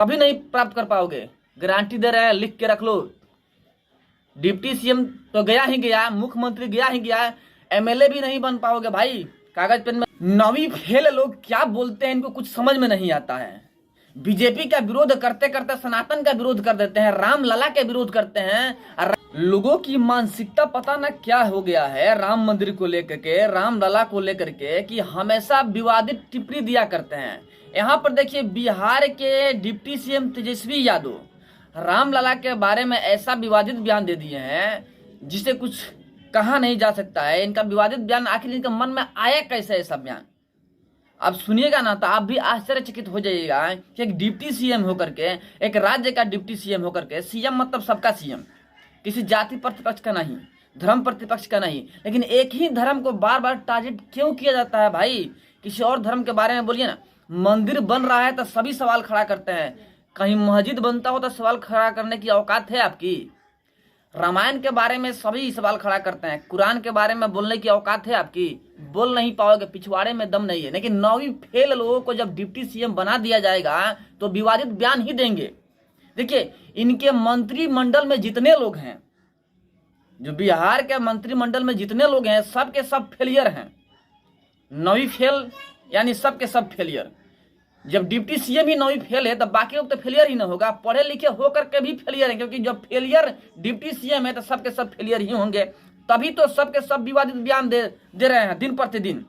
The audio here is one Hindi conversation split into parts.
कभी नहीं प्राप्त कर पाओगे, गारंटी दे रहे हैं, लिख के रख लो। डिप्टी सीएम तो गया ही गया, मुख्यमंत्री गया ही गया, एमएलए भी नहीं बन पाओगे भाई, कागज पेन में। 9वीं फेल लोग क्या बोलते हैं, इनको कुछ समझ में नहीं आता है। बीजेपी का विरोध करते करते सनातन का विरोध कर देते हैं, राम लला के विरोध करते हैं। लोगों की मानसिकता पता ना क्या हो गया है राम मंदिर को लेकर के, राम लला को लेकर के, कि हमेशा विवादित टिप्पणी दिया करते हैं। यहाँ पर देखिए, बिहार के डिप्टी सीएम तेजस्वी यादव रामलला के बारे में ऐसा विवादित बयान दे दिए हैं जिसे कुछ कहा नहीं जा सकता है। इनका विवादित बयान आखिर इनके मन में आया कैसे ऐसा बयान, आप सुनिएगा ना तो आप भी आश्चर्यचकित हो जाइएगा कि एक डिप्टी सीएम होकर के, एक राज्य का डिप्टी सीएम होकर के, सीएम मतलब सबका सीएम, किसी जाति प्रतिपक्ष का नहीं, धर्म प्रतिपक्ष का नहीं, लेकिन एक ही धर्म को बार बार टारगेट क्यों किया जाता है भाई? किसी और धर्म के बारे में बोलिए ना। मंदिर बन रहा है तो सभी सवाल खड़ा करते हैं, कहीं मस्जिद बनता हो तो सवाल खड़ा करने की औकात है आपकी? रामायण के बारे में सभी सवाल खड़ा करते हैं, कुरान के बारे में बोलने की औकात है आपकी? बोल नहीं पाओगे, पिछवाड़े में दम नहीं है। लेकिन 9वीं फेल लोगों को जब डिप्टी सीएम बना दिया जाएगा तो विवादित बयान ही देंगे। देखिए, इनके मंत्रिमंडल में जितने लोग हैं, जो बिहार के मंत्रिमंडल में जितने लोग हैं, सब के सब फेलियर हैं। 9वीं फेल यानी सब के सब फेलियर। जब डिप्टी सीएम ही 9वीं फेल है तो बाकी लोग तो फेलियर ही ना होगा, पढ़े लिखे होकर के भी फेलियर है, क्योंकि जब फेलियर डिप्टी सीएम है तो सबके सब फेलियर ही होंगे। तभी तो सबके सब विवादित बयान दे रहे हैं दिन प्रतिदिन।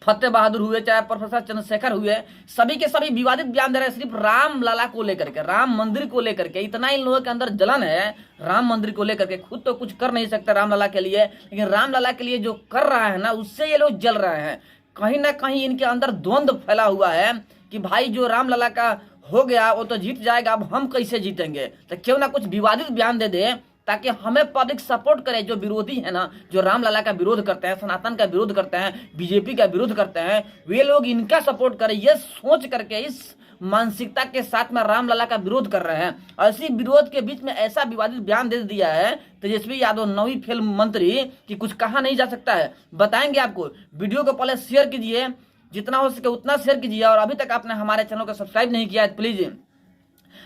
फतेह बहादुर हुए, चाहे प्रोफेसर चंद्रशेखर हुए, सभी के सभी विवादित बयान दे रहे हैं सिर्फ राम लला को लेकर के, राम मंदिर को लेकर के। इतना इन लोगों के अंदर जलन है राम मंदिर को लेकर के। खुद तो कुछ कर नहीं सकते राम लला के लिए, लेकिन राम लला के लिए जो कर रहा है ना, उससे ये लोग जल रहे हैं। कहीं ना कहीं इनके अंदर द्वंद्व फैला हुआ है कि भाई जो राम लला का हो गया वो तो जीत जाएगा, अब हम कैसे जीतेंगे? तो क्यों ना कुछ विवादित बयान दे दे ताकि हमें पब्लिक सपोर्ट करे। जो विरोधी है ना, जो राम लला का विरोध करते हैं, सनातन का विरोध करते हैं, बीजेपी का विरोध करते हैं, वे लोग इनका सपोर्ट करें, ये सोच करके, इस मानसिकता के साथ में राम लला का विरोध कर रहे हैं। और इसी विरोध के बीच में ऐसा विवादित बयान दे दिया है तेजस्वी यादव 9वीं फेल मंत्री कि कुछ कहा नहीं जा सकता है। बताएंगे आपको। वीडियो को पहले शेयर कीजिए, जितना हो सके उतना शेयर कीजिए। और अभी तक आपने हमारे चैनल को सब्सक्राइब नहीं किया है, प्लीज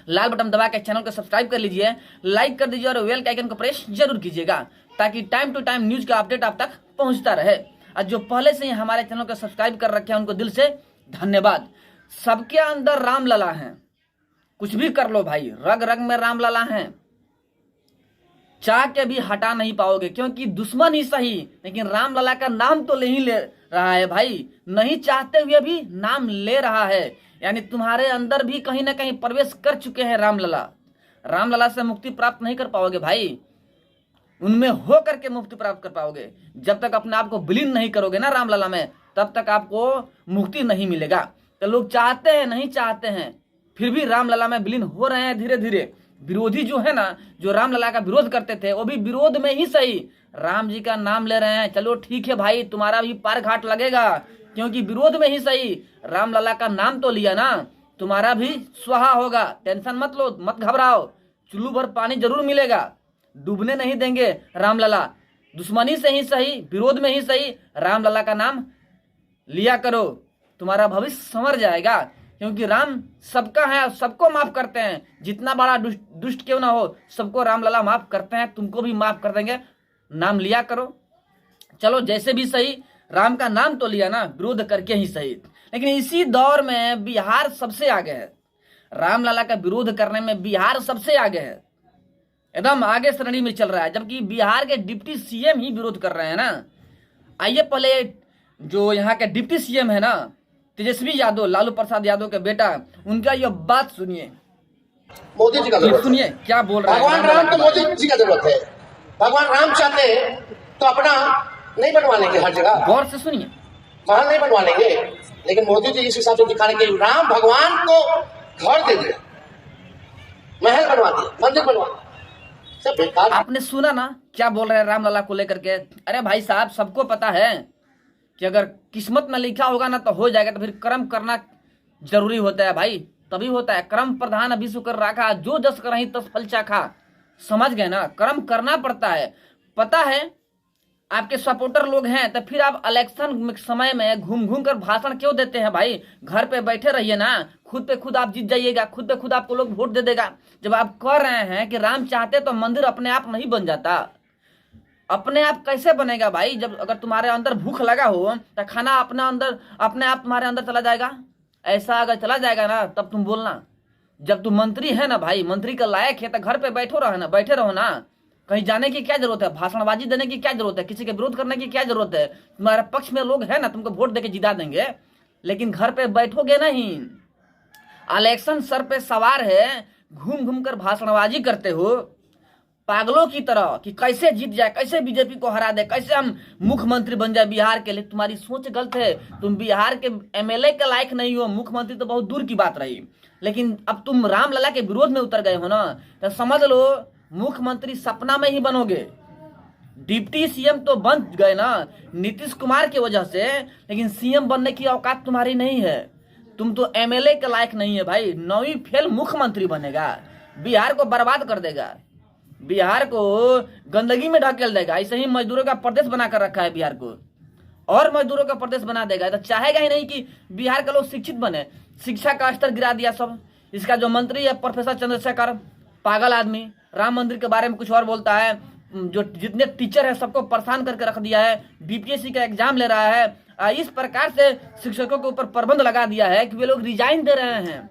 लाल बटन दबा के चैनल को सब्सक्राइब कर लीजिए, लाइक कर दीजिए और बेल के आइकन को प्रेस जरूर कीजिएगा, ताकि टाइम टू टाइम न्यूज का अपडेट आप तक पहुंचता रहे। और जो पहले से ही हमारे चैनल को सब्सक्राइब कर रखे हैं उनको दिल से धन्यवाद। सबके अंदर राम लला है, कुछ भी कर लो भाई, रग रग में राम लला है, चाह के भी हटा नहीं पाओगे, क्योंकि दुश्मन ही सही लेकिन राम लला का नाम तो नहीं ले रहा है भाई, नहीं चाहते हुए भी नाम ले रहा है। यानी तुम्हारे अंदर भी कहीं ना कहीं प्रवेश कर चुके हैं राम लला। राम लला से मुक्ति प्राप्त नहीं कर पाओगे भाई, उनमें हो करके मुक्ति प्राप्त कर पाओगे। जब तक अपने आप को विलीन नहीं करोगे ना राम लला में, तब तक आपको मुक्ति नहीं मिलेगा। तो लोग चाहते हैं नहीं चाहते हैं, फिर भी राम लला में विलीन हो रहे हैं धीरे धीरे। विरोधी जो है ना, जो राम लला का विरोध करते थे, वो भी विरोध में ही सही राम जी का नाम ले रहे हैं। चलो ठीक है भाई, तुम्हारा भी पार घाट लगेगा, क्योंकि विरोध में ही सही राम लला का नाम तो लिया ना, तुम्हारा भी स्वाहा होगा। टेंशन मत लो, मत घबराओ, चुल्लू भर पानी जरूर मिलेगा, डूबने नहीं देंगे राम लला। दुश्मनी से ही सही, विरोध में ही सही, राम लला का नाम लिया करो, तुम्हारा भविष्य संवर जाएगा। क्योंकि राम सबका है, सबको माफ करते हैं, जितना बड़ा दुष्ट क्यों ना हो, सबको राम लला माफ करते हैं, तुमको भी माफ कर देंगे। नाम लिया करो। चलो जैसे भी सही, राम का नाम तो लिया ना, विरोध करके ही सही। लेकिन इसी दौर में बिहार सबसे आगे है, राम लला का विरोध करने में बिहार सबसे आगे है, एकदम आगे श्रेणी में चल रहा है, जबकि बिहार के डिप्टी सीएम ही विरोध कर रहे हैं ना। आइए पहले जो यहाँ के डिप्टी सीएम है ना, तेजस्वी यादव, लालू प्रसाद यादव के बेटा, उनका यह बात सुनिए। मोदी जी का सुनिए क्या बोल रहे हैं। भगवान राम को मोदी जी का जरूरत है। भगवान राम चाहते हैं तो अपना नहीं बनवा लेंगे, हर जगह गौर से सुनिए, महल नहीं बनवा लेंगे, लेकिन मोदी जी इस हिसाब से दिखाने के राम भगवान को घर दे दिया, महल बनवा दिया, मंदिर बनवा दिया, सब बेकार। आपने सुना ना क्या बोल रहे हैं राम लला को लेकर के? अरे भाई साहब, सबको पता है कि अगर किस्मत में लिखा होगा ना तो हो जाएगा, तो फिर कर्म करना जरूरी होता है भाई, तभी होता है। कर्म प्रधान विश्व कर राखा, जो जस करहीं तस फल चाखा। समझ गए ना, कर्म करना पड़ता है। पता है आपके सपोर्टर लोग हैं, तो फिर आप इलेक्शन समय में घूम घूम कर भाषण क्यों देते हैं भाई? घर पे बैठे रहिए ना, खुद पे खुद आप जीत जाइएगा, खुद पे खुद आपको लोग वोट दे देगा। जब आप कह रहे हैं कि राम चाहते तो मंदिर अपने आप नहीं बन जाता। अपने आप कैसे बनेगा भाई? जब अगर तुम्हारे अंदर भूख लगा हो तो खाना अपने आप तुम्हारे अंदर चला जाएगा। ऐसा अगर चला जाएगा ना तब तुम बोलना। जब तुम मंत्री है ना भाई, मंत्री का लायक है, तो घर पे बैठे रहो ना। कहीं जाने की क्या जरूरत है? भाषणबाजी देने की क्या जरूरत है? किसी के विरोध करने की क्या जरूरत है? तुम्हारे पक्ष में लोग हैं ना, तुमको वोट देके जिता देंगे, लेकिन घर पे बैठोगे नहीं। इलेक्शन सर पे सवार है, घूम घूम कर भाषणबाजी करते हो पागलों की तरह कि कैसे जीत जाए, कैसे बीजेपी को हरा दे, कैसे हम मुख्यमंत्री बन जाए बिहार के लिए। तुम्हारी सोच गलत है। तुम बिहार के एमएलए के लायक नहीं हो, मुख्यमंत्री तो बहुत दूर की बात रही। लेकिन अब तुम रामलला के विरोध में उतर गए हो ना, तो समझ लो मुख्यमंत्री सपना में ही बनोगे। डिप्टी सीएम तो बन गए ना नीतीश कुमार की वजह से, लेकिन सीएम बनने की औकात तुम्हारी नहीं है। तुम तो एमएलए के लायक नहीं है भाई। 9वीं फेल मुख्यमंत्री बनेगा, बिहार को बर्बाद कर देगा, बिहार को गंदगी में ढकेल देगा। ऐसे ही मजदूरों का प्रदेश बना कर रखा है बिहार को, और मजदूरों का प्रदेश बना देगा। तो चाहेगा ही नहीं कि बिहार के लोग शिक्षित बने। शिक्षा का स्तर गिरा दिया सब। इसका जो मंत्री है प्रोफेसर चंद्रशेखर, पागल आदमी, राम मंदिर के बारे में कुछ और बोलता है। जो जितने टीचर है सबको परेशान करके रख दिया है। बीपीएससी का एग्जाम ले रहा है। इस प्रकार से शिक्षकों के ऊपर प्रतिबंध लगा दिया है कि वे लोग रिजाइन दे रहे हैं।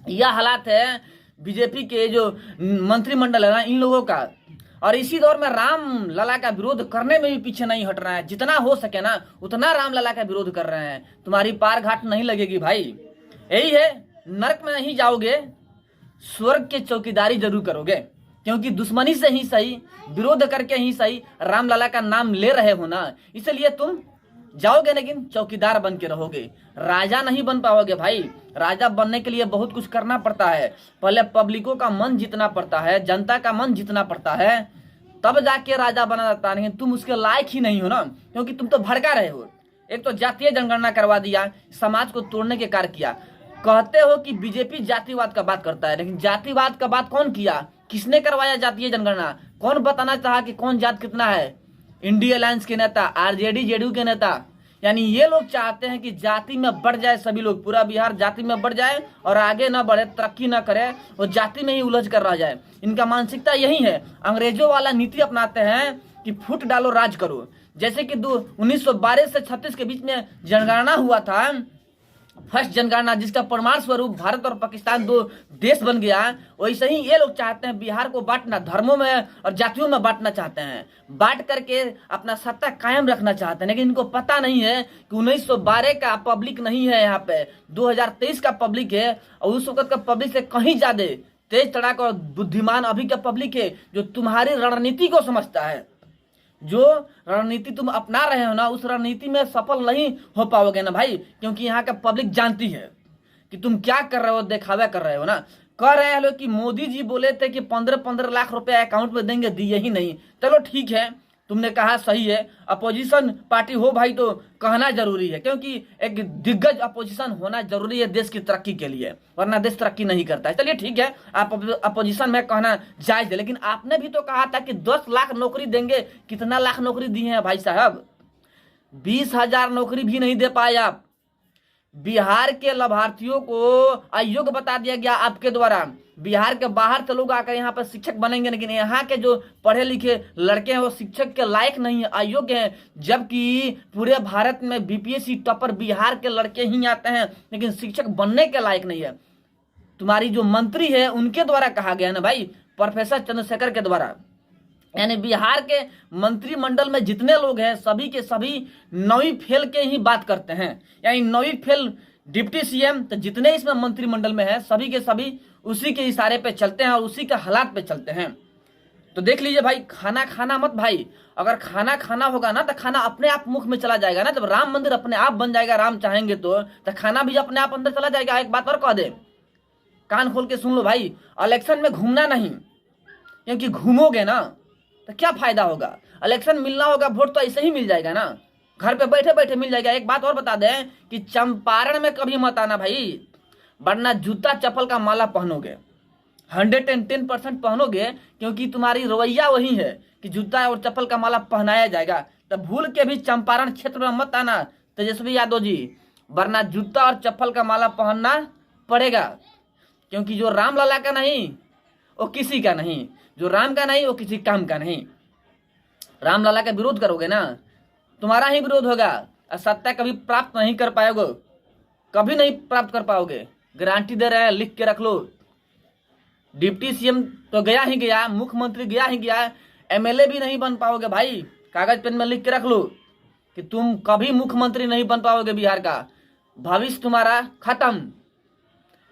यह हालात है बीजेपी के जो मंत्रिमंडल है ना, इन लोगों का। और इसी दौर में राम लला का विरोध करने में भी पीछे नहीं हट रहा है। जितना हो सके ना उतना राम लला का विरोध कर रहे हैं। तुम्हारी पार घाट नहीं लगेगी भाई। यही है, नरक में नहीं जाओगे, स्वर्ग के चौकीदारी जरूर करोगे। क्योंकि दुश्मनी से ही सही, विरोध करके ही सही राम लला का नाम ले रहे हो ना, इसलिए तुम जाओगे लेकिन चौकीदार बन के रहोगे, राजा नहीं बन पाओगे भाई। राजा बनने के लिए बहुत कुछ करना पड़ता है। पहले पब्लिकों का मन जीतना पड़ता है, जनता का मन जीतना पड़ता है, तब जाके राजा बना जाता है। लेकिन तुम उसके लायक ही नहीं हो ना, क्योंकि तुम तो भड़का रहे हो। एक तो जातीय जनगणना करवा दिया, समाज को तोड़ने के कार्य किया। कहते हो कि बीजेपी जातिवाद का बात करता है, लेकिन जातिवाद का बात कौन किया? किसने करवाया जातीय जनगणना? कौन बताना चाहा कि कौन जात कितना है? इंडिया अलायंस के नेता, आरजेडी जेडीयू के नेता। यानी ये लोग चाहते हैं कि जाति में बढ़ जाए सभी लोग, पूरा बिहार जाति में बढ़ जाए और आगे ना बढ़े, तरक्की ना करे और जाति में ही उलझ कर रह जाए। इनका मानसिकता यही है। अंग्रेजों वाला नीति अपनाते हैं कि फुट डालो राज करो। जैसे कि 1912 से 36 के बीच में जनगणना हुआ था, फर्स्ट जनगणना, जिसका प्रमाण स्वरूप भारत और पाकिस्तान 2 देश बन गया। वैसे ही ये लोग चाहते हैं बिहार को बांटना, धर्मों में और जातियों में बांटना चाहते हैं, बांट करके अपना सत्ता कायम रखना चाहते हैं। लेकिन इनको पता नहीं है कि 1912 का पब्लिक नहीं है, यहाँ पे 2023 का पब्लिक है। और उस वक्त का पब्लिक से कहीं ज्यादा तेज तड़ाक और बुद्धिमान अभी का पब्लिक है, जो तुम्हारी रणनीति को समझता है। जो रणनीति तुम अपना रहे हो ना, उस रणनीति में सफल नहीं हो पाओगे ना भाई। क्योंकि यहाँ का पब्लिक जानती है कि तुम क्या कर रहे हो, दिखावा कर रहे हो ना। कह रहे हैं लोग कि मोदी जी बोले थे कि 15-15 लाख रुपए अकाउंट में देंगे, दिए ही नहीं। चलो ठीक है, तुमने कहा सही है। अपोजिशन पार्टी हो भाई तो कहना जरूरी है, क्योंकि एक दिग्गज अपोजिशन होना जरूरी है देश की तरक्की के लिए, वरना देश तरक्की नहीं करता है। चलिए ठीक है, आप अपोजिशन में कहना जायज है। लेकिन आपने भी तो कहा था कि 10 लाख नौकरी देंगे। कितना लाख नौकरी दी है भाई साहब? 20,000 नौकरी भी नहीं दे पाए आप। बिहार के लाभार्थियों को अयोग्य बता दिया गया आपके द्वारा। बिहार के बाहर से लोग आकर यहाँ पर शिक्षक बनेंगे, लेकिन यहाँ के जो पढ़े लिखे लड़के हैं वो शिक्षक के लायक नहीं है, अयोग्य हैं। जबकि पूरे भारत में बीपीएससी टॉपर बिहार के लड़के ही आते हैं, लेकिन शिक्षक बनने के लायक नहीं है। तुम्हारी जो मंत्री है उनके द्वारा कहा गया ना भाई, प्रोफेसर चंद्रशेखर के द्वारा। यानी बिहार के मंत्रिमंडल में जितने लोग हैं सभी के सभी 9वीं फेल के ही बात करते हैं। यानी 9वीं फेल डिप्टी सीएम, तो जितने इसमें मंत्रिमंडल में है सभी के सभी उसी के इशारे पे चलते हैं और उसी के हालात पे चलते हैं। तो देख लीजिए भाई, खाना खाना मत भाई। अगर खाना खाना होगा ना तो खाना अपने आप मुख में चला जाएगा ना। जब राम मंदिर अपने आप बन जाएगा, राम चाहेंगे तो खाना भी अपने आप अंदर चला जाएगा। एक बात और कह दे, कान खोल के सुन लो भाई, इलेक्शन में घूमना नहीं, क्योंकि घूमोगे ना तो क्या फायदा होगा। इलेक्शन मिलना होगा, वोट तो ऐसे ही मिल जाएगा ना, घर पे बैठे बैठे मिल जाएगा। एक बात और बता दें कि चंपारण में कभी मत आना भाई, वरना जूता चप्पल का माला पहनोगे। 110% पहनोगे, क्योंकि तुम्हारी रवैया वही है कि जूता और चप्पल का माला पहनाया जाएगा। तब भूल के भी चंपारण क्षेत्र में मत आना तेजस्वी यादव जी, वरना जूता और चप्पल का माला पहनना पड़ेगा। क्योंकि जो राम लला का नहीं वो किसी का नहीं, जो राम का नहीं वो किसी काम का नहीं। राम लला का विरोध करोगे ना, तुम्हारा ही विरोध होगा और सत्ता कभी प्राप्त नहीं कर पाओगे, कभी नहीं प्राप्त कर पाओगे। गारंटी दे रहे हैं, लिख के रख लो। डिप्टी सीएम तो गया ही गया, मुख्यमंत्री गया ही गया, एमएलए भी नहीं बन पाओगे भाई। कागज पेन में लिख के रख लो कि तुम कभी मुख्यमंत्री नहीं बन पाओगे बिहार का। भविष्य तुम्हारा खत्म।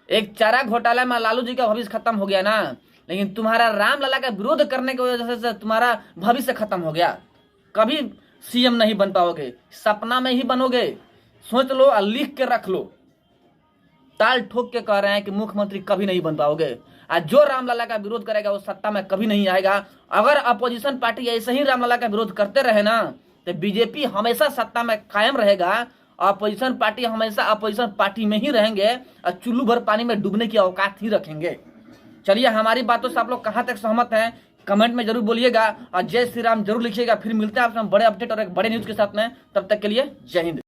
एक चारा घोटाला में लालू जी का भविष्य खत्म हो गया ना, लेकिन तुम्हारा रामलला का विरोध करने की वजह से तुम्हारा भविष्य खत्म हो गया। कभी सीएम नहीं बन पाओगे, सपना में ही बनोगे। सोच लो और लिख के रख लो। ताल ठोक के कह रहे हैं कि मुख्यमंत्री कभी नहीं बन पाओगे। आज जो रामलला का विरोध करेगा वो सत्ता में कभी नहीं आएगा। अगर अपोजिशन पार्टी ऐसे ही रामलला का विरोध करते रहे ना, तो बीजेपी हमेशा सत्ता में कायम रहेगा। अपोजिशन पार्टी हमेशा अपोजिशन पार्टी में ही रहेंगे और चुल्लू भर पानी में डूबने की औकात ही रखेंगे। चलिए, हमारी बातों से आप लोग कहां तक सहमत हैं कमेंट में जरूर बोलिएगा और जय श्री राम जरूर लिखिएगा। फिर मिलते हैं आपसे बड़े अपडेट और एक बड़े न्यूज के साथ में। तब तक के लिए जय हिंद।